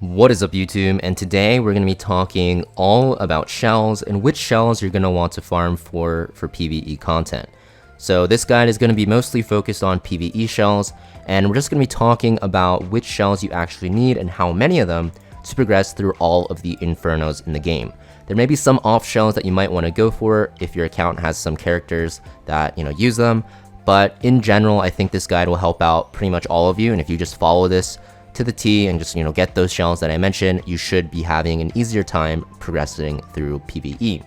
What is up YouTube, and today we're going to be talking all about shells and which shells you're going to want to farm for PvE content. So this guide is going to be mostly focused on PvE shells, and we're just going to be talking about which shells you actually need and how many of them to progress through all of the infernos in the game. There may be some off shells that you might want to go for if your account has some characters that use them, but in general I think this guide will help out pretty much all of you, and if you just follow this to the T and just get those shells that I mentioned, you should be having an easier time progressing through PvE.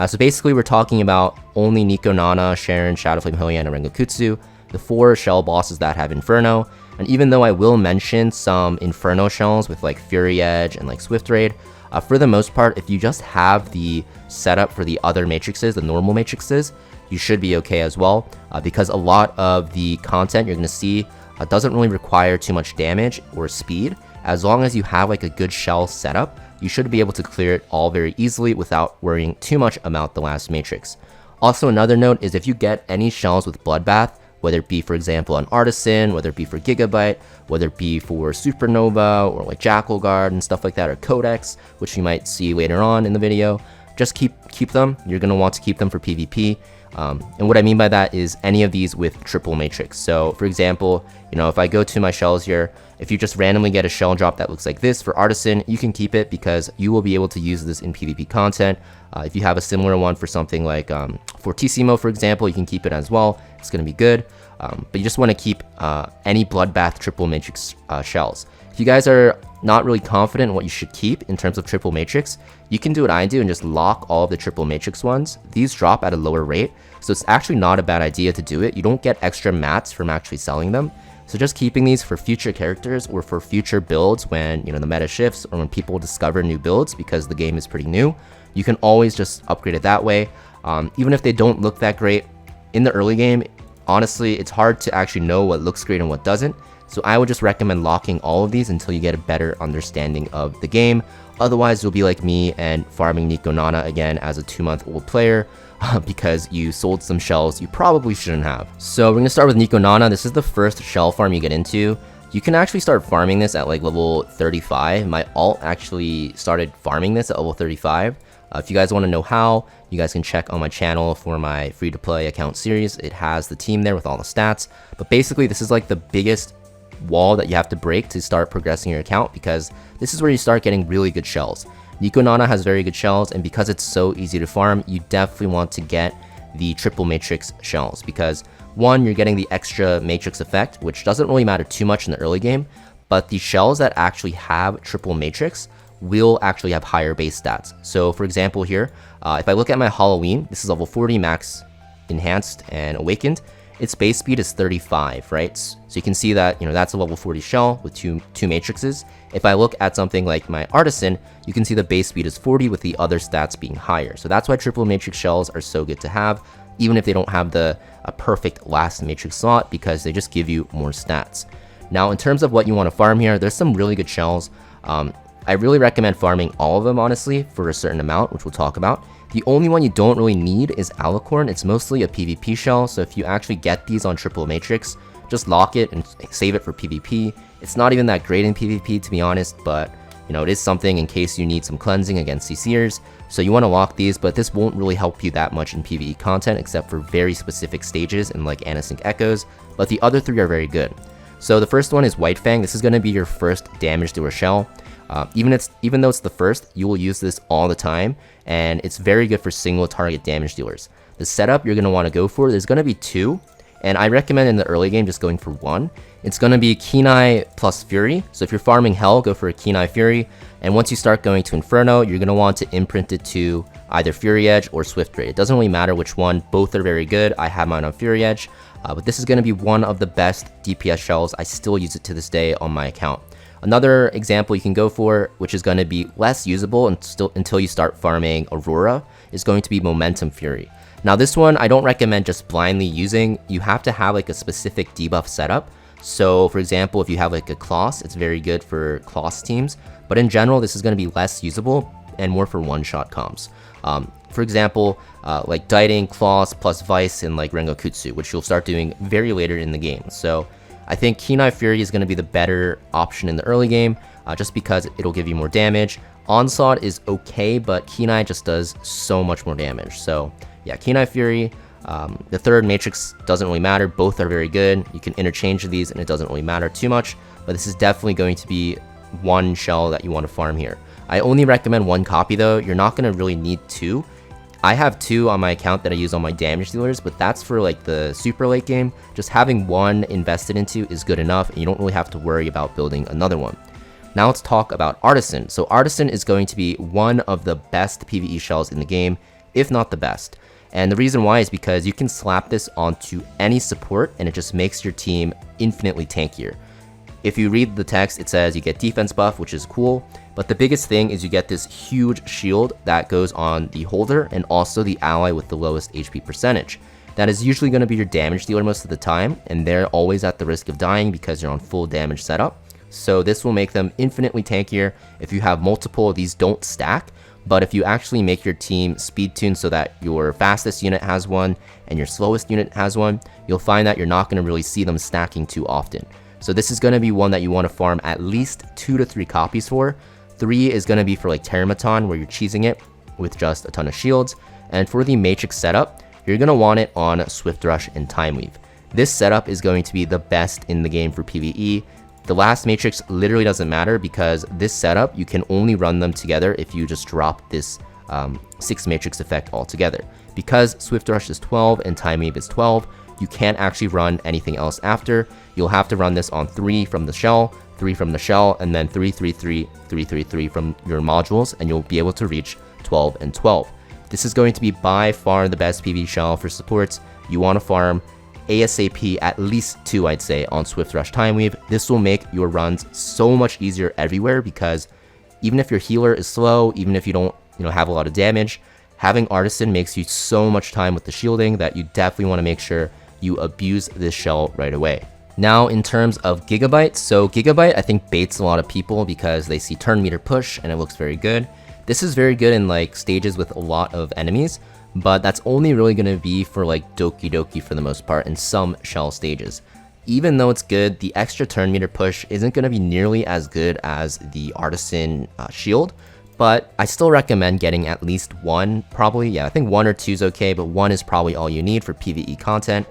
So basically we're talking about only Niconana, Sharon, Shadowflame Hoyan, and Rengokutsu, the 4 shell bosses that have Inferno. And even though I will mention some Inferno shells with like Fury Edge and like Swift Raid, for the most part, if you just have the setup for the other matrices, the normal matrices, you should be okay as well, because a lot of the content you're going to see doesn't really require too much damage or speed. As long as you have like a good shell setup, you should be able to clear it all very easily without worrying too much about the last matrix. Also, another note is if you get any shells with Bloodbath, whether it be for example an Artisan, whether it be for Gigabyte, whether it be for Supernova or like Jackal Guard and stuff like that, or Codex, which you might see later on in the video, just keep them. You're going to want to keep them for PvP. And what I mean by that is any of these with triple matrix. So for example, if I go to my shells here, if you just randomly get a shell drop that looks like this for Artisan, you can keep it because you will be able to use this in PvP content. If you have a similar one for something like Fortissimo, for example, you can keep it as well. It's going to be good. But you just want to keep any Bloodbath triple matrix shells. If you guys are not really confident in what you should keep in terms of triple matrix, you can do what I do and just lock all of the triple matrix ones. These drop at a lower rate, so it's actually not a bad idea to do it. You don't get extra mats from actually selling them. So just keeping these for future characters or for future builds when the meta shifts or when people discover new builds because the game is pretty new, you can always just upgrade it that way. Even if they don't look that great in the early game, honestly, it's hard to actually know what looks great and what doesn't. So I would just recommend locking all of these until you get a better understanding of the game. Otherwise, you'll be like me and farming Niconana again as a 2-month-old player because you sold some shells you probably shouldn't have. So we're going to start with Niconana. This is the first shell farm you get into. You can actually start farming this at like level 35. My alt actually started farming this at level 35. If you guys want to know how, you guys can check on my channel for my free-to-play account series. It has the team there with all the stats. But basically, this is like the biggest wall that you have to break to start progressing your account, because this is where you start getting really good shells. Niconana has very good shells, and because it's so easy to farm, you definitely want to get the triple matrix shells, because one, you're getting the extra matrix effect, which doesn't really matter too much in the early game, but the shells that actually have triple matrix will actually have higher base stats. So for example here, if I look at my Halloween, this is level 40 max enhanced and awakened. Its base speed is 35, right? So you can see that, that's a level 40 shell with two matrices. If I look at something like my Artisan, you can see the base speed is 40 with the other stats being higher. So that's why triple matrix shells are so good to have, even if they don't have a perfect last matrix slot, because they just give you more stats. Now, in terms of what you want to farm here, there's some really good shells. I really recommend farming all of them, honestly, for a certain amount, which we'll talk about. The only one you don't really need is Alicorn. It's mostly a PvP shell, so if you actually get these on triple matrix, just lock it and save it for PvP. It's not even that great in PvP, to be honest, but it is something in case you need some cleansing against CCers. So you want to lock these, but this won't really help you that much in PvE content except for very specific stages in like Anasync Echoes, but the other 3 are very good. So the first one is White Fang. This is going to be your first damage dealer shell. Even though it's the first, you will use this all the time, and it's very good for single target damage dealers. The setup you're going to want to go for, there's going to be 2, and I recommend in the early game just going for 1. It's going to be Kenai plus Fury. So if you're farming Hell, go for a Kenai Fury, and once you start going to Inferno, you're going to want to imprint it to either Fury Edge or Swift Raid. It doesn't really matter which one, both are very good. I have mine on Fury Edge, but this is going to be one of the best DPS shells. I still use it to this day on my account. Another example you can go for, which is going to be less usable until you start farming Aurora, is going to be Momentum Fury. Now this one, I don't recommend just blindly using. You have to have like a specific debuff setup. So for example, if you have like a Kloss, it's very good for Kloss teams. But in general, this is going to be less usable and more for one-shot comps. For example, like Dieting, Kloss, plus Vice, and like Rengokutsu, which you'll start doing very later in the game. So I think Kenai Fury is going to be the better option in the early game. just because it'll give you more damage. Onslaught is okay, but Kenai just does so much more damage. So yeah, Kenai Fury. The third Matrix doesn't really matter. Both are very good. You can interchange these and it doesn't really matter too much, but this is definitely going to be one shell that you want to farm here. I only recommend one copy though. You're not going to really need two. I have two on my account that I use on my damage dealers, but that's for like the super late game. Just having one invested into is good enough, and you don't really have to worry about building another one. Now let's talk about Artisan. So Artisan is going to be one of the best PvE shells in the game, if not the best. And the reason why is because you can slap this onto any support and it just makes your team infinitely tankier. If you read the text, it says you get defense buff, which is cool, but the biggest thing is you get this huge shield that goes on the holder and also the ally with the lowest HP percentage. That is usually going to be your damage dealer most of the time, and they're always at the risk of dying because you're on full damage setup. So this will make them infinitely tankier. If you have multiple, these don't stack. But if you actually make your team speed tuned so that your fastest unit has one and your slowest unit has one, you'll find that you're not going to really see them stacking too often. So this is going to be one that you want to farm at least 2 to 3 copies for. 3 is going to be for like Terramaton, where you're cheesing it with just a ton of shields. And for the Matrix setup, you're going to want it on Swift Rush and Time Weave. This setup is going to be the best in the game for PvE. The last Matrix literally doesn't matter because this setup, you can only run them together if you just drop this 6 Matrix effect altogether. Because Swift Rush is 12 and Time Weave is 12, you can't actually run anything else after. You'll have to run this on 3 from the shell, 3 from the shell, and then 3, 3, 3, 3, 3, 3 from your modules, and you'll be able to reach 12 and 12. This is going to be by far the best PvE shell for supports. You want to farm ASAP at least 2, I'd say, on Swift Rush Time Weave. This will make your runs so much easier everywhere because even if your healer is slow, even if you don't have a lot of damage, having Artisan makes you so much time with the shielding that you definitely want to make sure you abuse this shell right away. Now in terms of Gigabyte, so Gigabyte I think baits a lot of people because they see turn meter push and it looks very good. This is very good in like stages with a lot of enemies, but that's only really going to be for like Doki Doki for the most part in some shell stages. Even though it's good, the extra turn meter push isn't going to be nearly as good as the Artisan shield, but I still recommend getting at least 1, probably. Yeah, I think 1 or 2 is okay, but 1 is probably all you need for PvE content.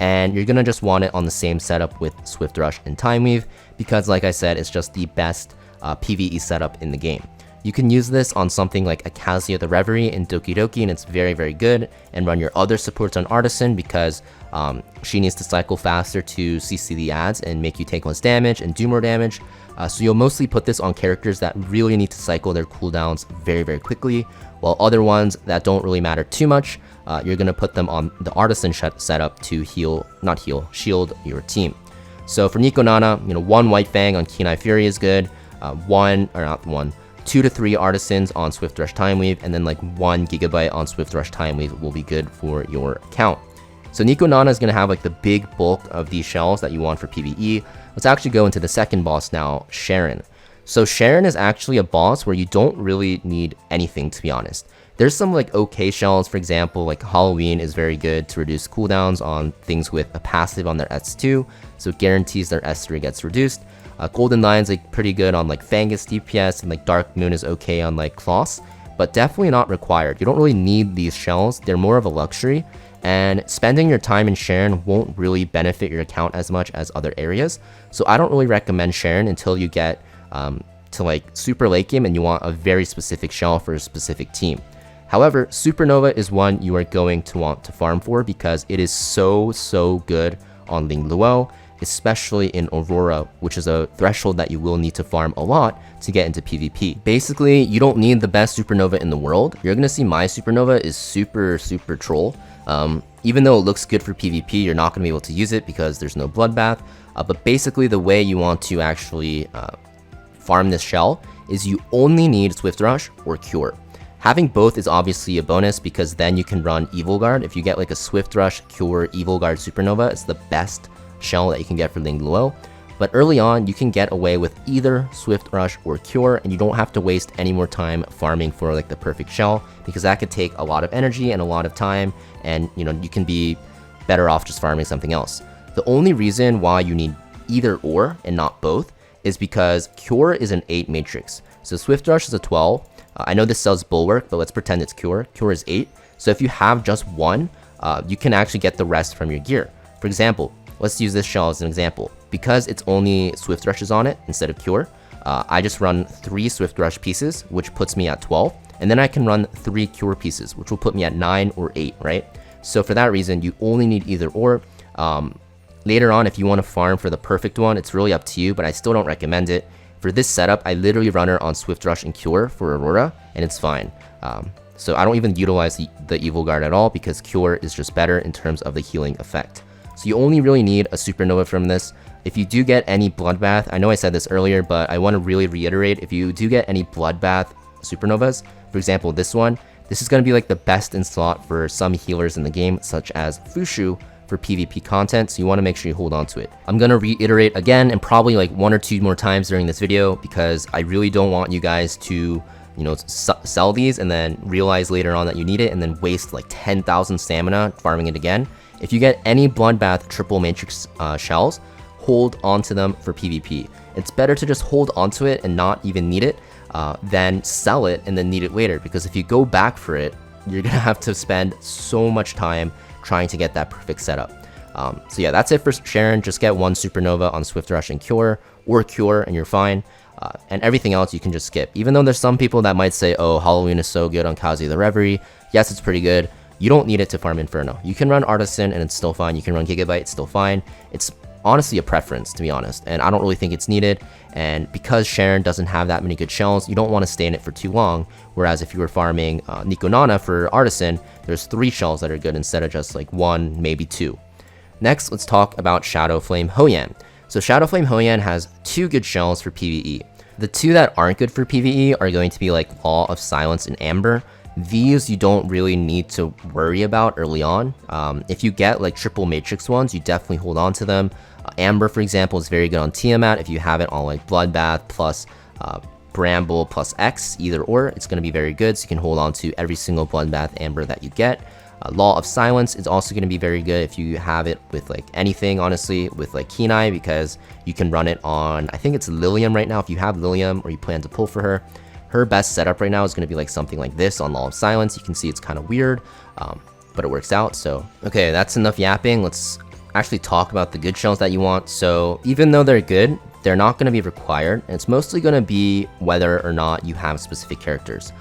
And you're going to just want it on the same setup with Swift Rush and Time Weave because like I said, it's just the best PvE setup in the game. You can use this on something like Acacia the Reverie in Doki Doki and it's very, very good, and run your other supports on Artisan because she needs to cycle faster to CC the ads and make you take less damage and do more damage. So you'll mostly put this on characters that really need to cycle their cooldowns very, very quickly, while other ones that don't really matter too much, you're going to put them on the Artisan setup to shield your team. So for Niconana, 1 White Fang on Kenai Fury is good, 2 to 3 Artisans on Swift Rush Time Weave, and then like 1 Gigabyte on Swift Rush Time Weave will be good for your account. So Niconana is going to have like the big bulk of these shells that you want for PvE. Let's actually go into the second boss now, Sharon. So Sharon is actually a boss where you don't really need anything, to be honest. There's some like okay shells, for example, like Halloween is very good to reduce cooldowns on things with a passive on their S2, so it guarantees their S3 gets reduced. Golden Lion's like pretty good on like Fangus DPS, and like Dark Moon is okay on like Kloss, but definitely not required. You don't really need these shells, they're more of a luxury, and spending your time in Sharon won't really benefit your account as much as other areas. So I don't really recommend Sharon until you get to like super late game and you want a very specific shell for a specific team. However, Supernova is one you are going to want to farm for because it is so good on Ling Luo, especially in Aurora, which is a threshold that you will need to farm a lot to get into PvP. Basically, you don't need the best Supernova in the world. You're gonna see my Supernova is super troll. Even though it looks good for PvP, you're not gonna be able to use it because there's no bloodbath. But basically, the way you want to actually farm this shell is you only need Swift Rush or Cure. Having both is obviously a bonus because then you can run Evil Guard. If you get like a Swift Rush, Cure, Evil Guard Supernova, it's the best shell that you can get for Ling Luo. But early on, you can get away with either Swift Rush or Cure, and you don't have to waste any more time farming for like the perfect shell because that could take a lot of energy and a lot of time, and you can be better off just farming something else. The only reason why you need either or and not both is because Cure is an 8 matrix. So Swift Rush is a 12. I know this sells Bulwark, but let's pretend it's Cure. Cure is 8. So if you have just one, you can actually get the rest from your gear. For example, let's use this shell as an example. Because it's only Swift Rushes on it instead of Cure, I just run 3 Swift Rush pieces, which puts me at 12. And then I can run 3 Cure pieces, which will put me at 9 or 8, right? So for that reason, you only need either or. Later on, if you want to farm for the perfect one, it's really up to you, but I still don't recommend it. For this setup, I literally run her on Swift Rush and Cure for Aurora, and it's fine. So I don't even utilize the Evil Guard at all because Cure is just better in terms of the healing effect. So you only really need a Supernova from this. If you do get any Bloodbath, I know I said this earlier, but I want to really reiterate, if you do get any Bloodbath Supernovas, for example this one, this is going to be like the best in slot for some healers in the game, such as Fushu, for PvP content, so you want to make sure you hold on to it. I'm going to reiterate again and probably like 1 or 2 more times during this video because I really don't want you guys to, sell these and then realize later on that you need it and then waste like 10,000 stamina farming it again. If you get any Bloodbath triple matrix shells, hold onto them for PvP. It's better to just hold onto it and not even need it than sell it and then need it later, because if you go back for it, you're gonna have to spend so much time trying to get that perfect setup. So yeah, that's it for Sharon. Just get 1 Supernova on Swift Rush and Cure, or Cure, and you're fine. And everything else you can just skip. Even though there's some people that might say, oh, Halloween is so good on Kazuya the Reverie. Yes, it's pretty good. You don't need it to farm Inferno. You can run Artisan and it's still fine. You can run Gigabyte, it's still fine. It's honestly a preference, to be honest, and I don't really think it's needed. And because Sharon doesn't have that many good shells, you don't want to stay in it for too long. Whereas if you were farming Niconana for Artisan, there's 3 shells that are good instead of just like 1, maybe 2. Next, let's talk about Shadowflame Hoyan. So Shadowflame Hoyan has 2 good shells for PvE. The 2 that aren't good for PvE are going to be like Law of Silence and Amber. These you don't really need to worry about early on. If you get like triple matrix ones, you definitely hold on to them. Amber, for example, is very good on Tiamat. If you have it on like Bloodbath plus Bramble plus X, either or, it's going to be very good. So you can hold on to every single Bloodbath Amber that you get. Law of Silence is also going to be very good if you have it with like anything, honestly, with like Kenai, because you can run it on, I think it's Lilium right now. If you have Lilium or you plan to pull for her, her best setup right now is going to be like something like this on Law of Silence. You can see it's kind of weird, but it works out. So, okay, that's enough yapping. Let's actually talk about the good shells that you want. So even though they're good, they're not going to be required, and it's mostly going to be whether or not you have specific characters.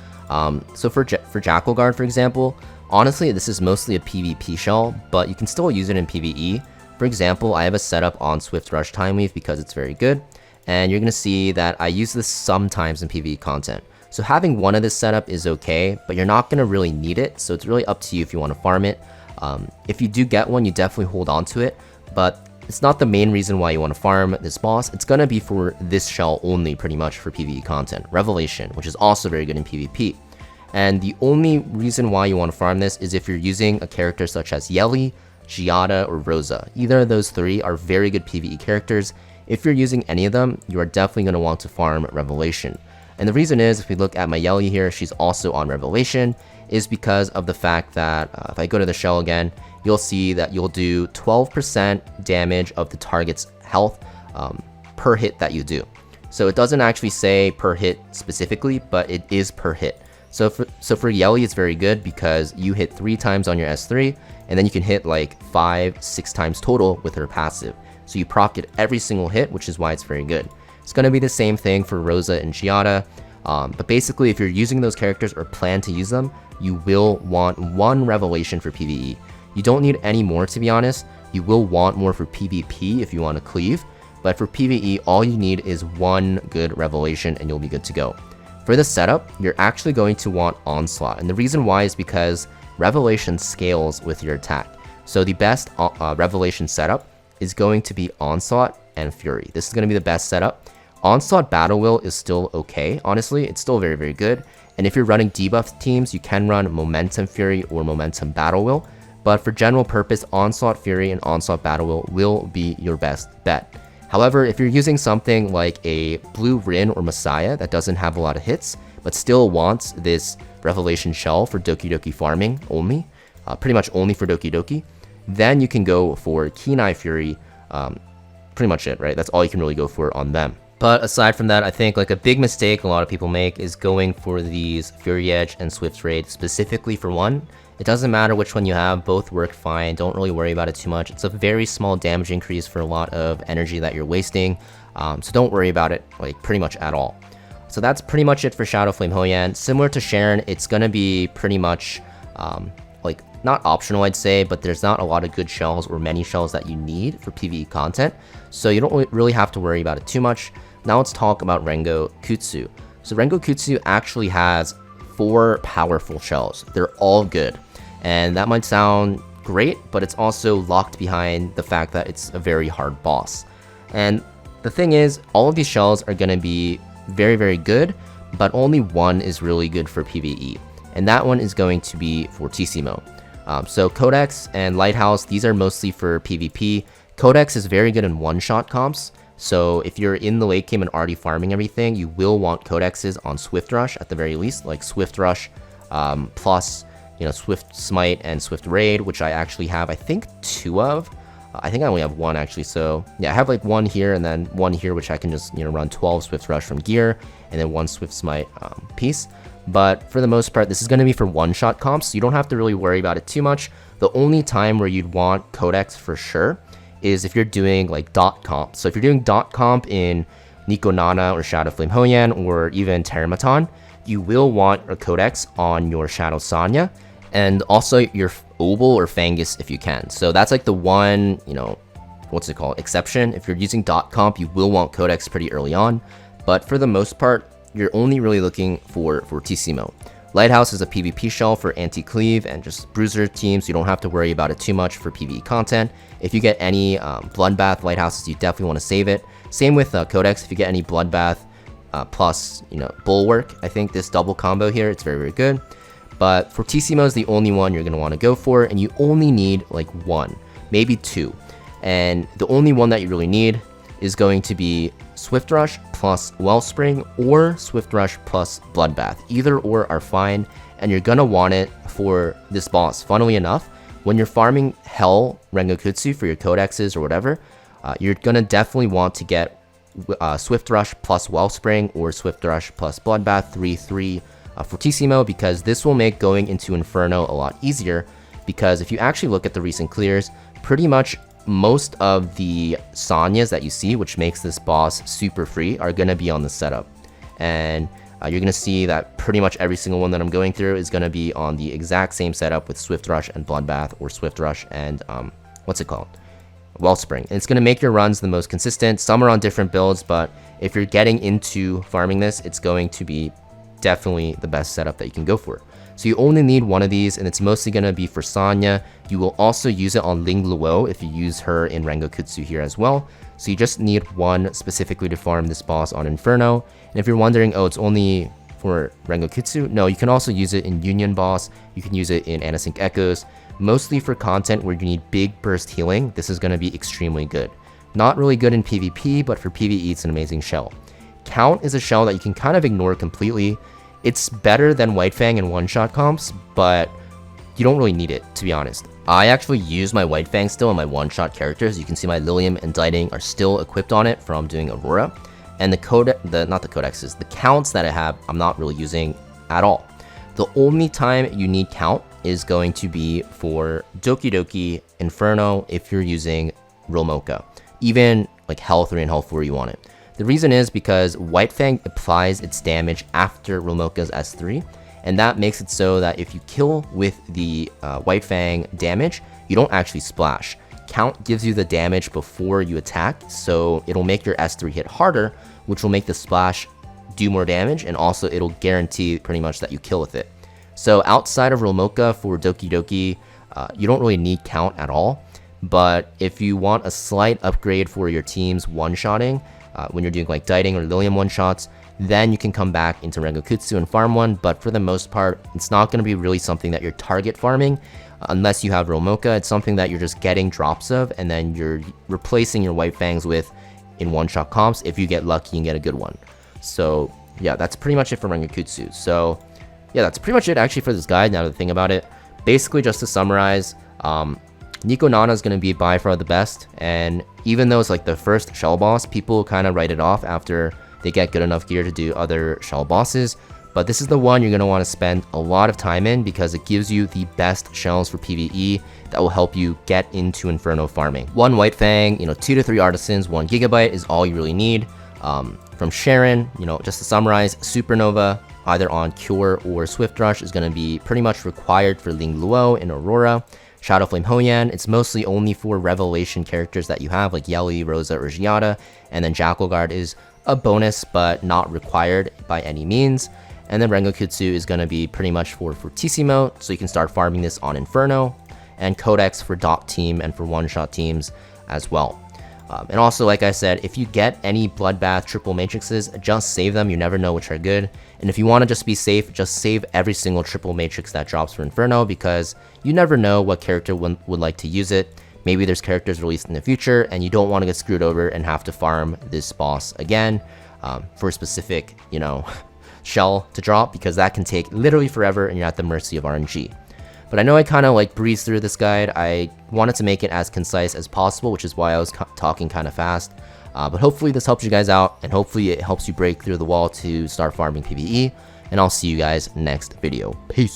So for Jackal Guard, for example, honestly, this is mostly a PvP shell, but you can still use it in PvE. For example, I have a setup on Swift Rush Time Weave because it's very good, and you're going to see that I use this sometimes in PvE content. So having one of this setup is okay, but you're not going to really need it, so it's really up to you if you want to farm it. If you do get one, you definitely hold on to it, but it's not the main reason why you want to farm this boss. It's going to be for this shell only, pretty much, for PvE content. Revelation, which is also very good in PvP. And the only reason why you want to farm this is if you're using a character such as Yeli, Giada, or Rosa. Either of those 3 are very good PvE characters. If you're using any of them, you are definitely going to want to farm Revelation. And the reason is, if we look at my Yeli here, she's also on Revelation, is because of the fact that if I go to the shell again, you'll see that you'll do 12% damage of the target's health per hit that you do. So it doesn't actually say per hit specifically, but it is per hit. So for Yeli, it's very good because you hit 3 times on your S3, and then you can hit like 5-6 times total with her passive. So you proc it every single hit, which is why it's very good. It's going to be the same thing for Rosa and Giada, but basically if you're using those characters or plan to use them, you will want 1 Revelation for PvE. You don't need any more, to be honest. You will want more for PvP if you want to cleave, but for PvE, all you need is 1 good Revelation and you'll be good to go. For this setup, you're actually going to want Onslaught, and the reason why is because Revelation scales with your attack. So the best Revelation setup is going to be Onslaught and Fury. This is going to be the best setup. Onslaught Battle Will is still okay, honestly. It's still very, very good. And if you're running debuff teams, you can run Momentum Fury or Momentum Battle Will. But for general purpose, Onslaught Fury and Onslaught Battle will be your best bet. However, if you're using something like a Blue Rin or Messiah that doesn't have a lot of hits, but still wants this Revelation Shell for Doki Doki farming only, pretty much only for Doki Doki, then you can go for Kenai Fury, pretty much it, right? That's all you can really go for on them. But aside from that, I think like a big mistake a lot of people make is going for these Fury Edge and Swift Raid specifically for one. It doesn't matter which one you have, both work fine, don't really worry about it too much. It's a very small damage increase for a lot of energy that you're wasting, so don't worry about it like pretty much at all. So that's pretty much it for Shadowflame Hoyan. Similar to Sharon, it's gonna be pretty much like not optional I'd say, but there's not a lot of good shells or many shells that you need for PvE content, so you don't really have to worry about it too much. Now let's talk about Rengokutsu. So Rengokutsu actually has 4 powerful shells. They're all good. And that might sound great, but it's also locked behind the fact that it's a very hard boss. And the thing is, all of these shells are going to be very, very good, but only one is really good for PvE. And that one is going to be Fortissimo. So Codex and Lighthouse, these are mostly for PvP. Codex is very good in one-shot comps. So if you're in the late game and already farming everything, you will want codexes on Swift Rush at the very least, like Swift Rush plus, you know, Swift Smite and Swift Raid, which I actually have, I think, 2 of. I think I only have 1 actually, so yeah, I have like 1 here and then 1 here, which I can just, you know, run 12 Swift Rush from gear and then 1 Swift Smite piece. But for the most part, this is going to be for one-shot comps, so you don't have to really worry about it too much. The only time where you'd want codex for sure is if you're doing like dot comp. So if you're doing dot comp in Niconana or Shadowflame Hoyan or even Terramaton, you will want a codex on your Shadow Sanya and also your Obel or Fangus if you can. So that's like the one, you know, what's it called, exception. If you're using dot comp, you will want codex pretty early on, but for the most part, you're only really looking for Fortissimo. Lighthouse is a PvP shell for anti-cleave and just bruiser teams. You don't have to worry about it too much for PvE content. If you get any Bloodbath Lighthouses, you definitely want to save it. Same with Codex. If you get any Bloodbath plus, you know, Bulwark, I think this double combo here, it's very, very good. But Fortissimo is the only one you're going to want to go for, and you only need like 1, maybe 2. And the only one that you really need is going to be Swift Rush plus Wellspring or Swift Rush plus Bloodbath. Either or are fine, and you're gonna want it for this boss. Funnily enough, when you're farming Hell Rengokutsu for your codexes or whatever, you're gonna definitely want to get Swift Rush plus Wellspring or Swift Rush plus Bloodbath 3/3 Fortissimo, because this will make going into Inferno a lot easier. Because if you actually look at the recent clears, pretty much most of the Sanyas that you see, which makes this boss super free, are going to be on the setup. And you're going to see that pretty much every single one that I'm going through is going to be on the exact same setup with Swift Rush and Bloodbath, or Swift Rush and, what's it called? Wellspring. And it's going to make your runs the most consistent. Some are on different builds, but if you're getting into farming this, it's going to be definitely the best setup that you can go for. So you only need 1 of these, and it's mostly going to be for Sanya. You will also use it on Ling Luo if you use her in Rengokutsu here as well. So you just need 1 specifically to farm this boss on Inferno. And if you're wondering, oh, it's only for Rengokutsu, no, you can also use it in Union Boss. You can use it in Anasync Echoes. Mostly for content where you need big burst healing, this is going to be extremely good. Not really good in PvP, but for PvE, it's an amazing shell. Count is a shell that you can kind of ignore completely. It's better than White Fang in one-shot comps, but you don't really need it, to be honest. I actually use my White Fang still on my one-shot characters. You can see my Lilium and Diting are still equipped on it from doing Aurora. And the codexes, the counts that I have, I'm not really using at all. The only time you need count is going to be for Doki Doki Inferno if you're using Romoka. Even like Hell 3 and Hell 4 you want it. The reason is because White Fang applies its damage after Romoka's S3, and that makes it so that if you kill with the White Fang damage, you don't actually splash. Count gives you the damage before you attack, so it'll make your S3 hit harder, which will make the splash do more damage, and also it'll guarantee pretty much that you kill with it. So outside of Romoka for Doki Doki, you don't really need count at all, but if you want a slight upgrade for your team's one-shotting, when you're doing like Diting or Lilium one-shots, then you can come back into Rengokutsu and farm one, but for the most part, it's not going to be really something that you're target farming unless you have Romoka. It's something that you're just getting drops of, and then you're replacing your White Fangs with in one-shot comps if you get lucky and get a good one. So yeah, that's pretty much it for Rengokutsu. So yeah, that's pretty much it actually for this guide, now that I think about it. Basically, just to summarize, Niconana is going to be by far the best, and even though it's like the first shell boss, people kind of write it off after they get good enough gear to do other shell bosses. But this is the one you're going to want to spend a lot of time in because it gives you the best shells for PvE that will help you get into Inferno farming. 1 White Fang, 2 to 3 Artisans, 1 Gigabyte is all you really need. From Sharon, just to summarize, Supernova, either on Cure or Swift Rush, is going to be pretty much required for Ling Luo in Aurora. Shadowflame Hoyan, it's mostly only for Revelation characters that you have, like Yeli, Rosa, or Giada. And then Jackal Guard is a bonus, but not required by any means. And then Rengokutsu is going to be pretty much for Fortissimo, so you can start farming this on Inferno. And Codex for dot team and for one-shot teams as well. And also, like I said, if you get any Bloodbath triple matrices, just save them. You never know which are good. And if you want to just be safe, just save every single triple matrix that drops for Inferno, because you never know what character would like to use it. Maybe there's characters released in the future, and you don't want to get screwed over and have to farm this boss again for a specific, shell to drop, because that can take literally forever and you're at the mercy of RNG. But I know I kind of like breezed through this guide. I wanted to make it as concise as possible, which is why I was talking kind of fast. But hopefully this helps you guys out, and hopefully it helps you break through the wall to start farming PvE. And I'll see you guys next video. Peace.